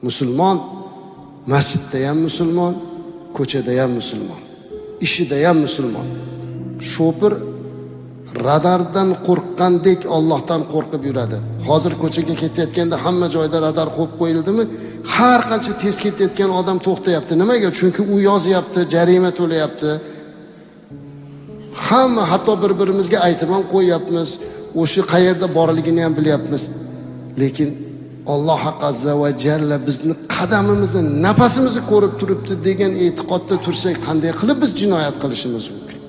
Musulmon masjidda ham musulmon, ko'chada ham musulmon, ishida ham musulmon. Shofir radardan qo'rqqandek Allohdan qo'rqib yuradi. Hozir ko'chaga ketayotganda hamma joyda radar qo'yib qo'yildimi? Har qancha tez ketayotgan odam to'xtayapti. Nimaga? Chunki u yozyapti, jarima to'layapti. Hamma hatto bir-birimizga aytib ham qo'yapmiz. O'sha qayerda borligini ham bilyapmiz. Lekin Alloh azza va jalla bizni qadamimizni, nafasimizni ko'rib turibdi degan e'tiqodda tursak, qanday qilib biz jinoyat qilishimiz mumkin?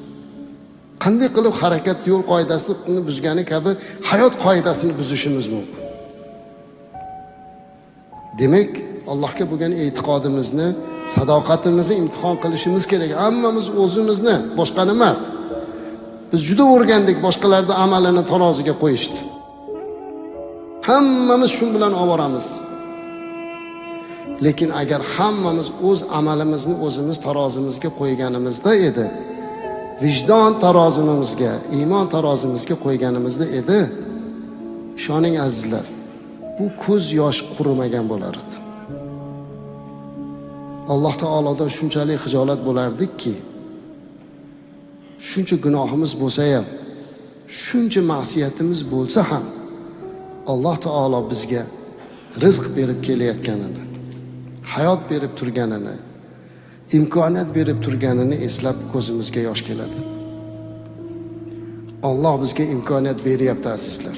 Qanday qilib harakat yo'l qoidasini buzgani kabi hayot qoidasini buzishimiz mumkin? Demak, Allohga bo'lgan e'tiqodimizni, sadoqatimizni imtihon qilishimiz kerak. Hammamiz o'zimizni, boshqani emas. Biz juda o'rgandik boshqalarning amalini taroziga qo'yishdi. Hammamiz shu bilan ovoramiz. Lekin agar hammamiz o'z amalimizni o'zimiz tarozimizga qo'yganimizda edi, vijdon tarozimizga, iymon tarozimizga qo'yganimizda edi, ishoning azizlar, bu ko'z yosh qurimagan bo'lar edi. Alloh taolodan shunchalik xijolat bo'lardikki, shuncha gunohimiz bo'lsa ham, shuncha ma'siyatimiz bo'lsa ham, Alloh taolo bizga rizq berib kelayotganini, hayot berib turganini, imkoniyat berib turganini eslab ko'zimizga yosh keladi. Alloh bizga imkoniyat beryapti azizlar.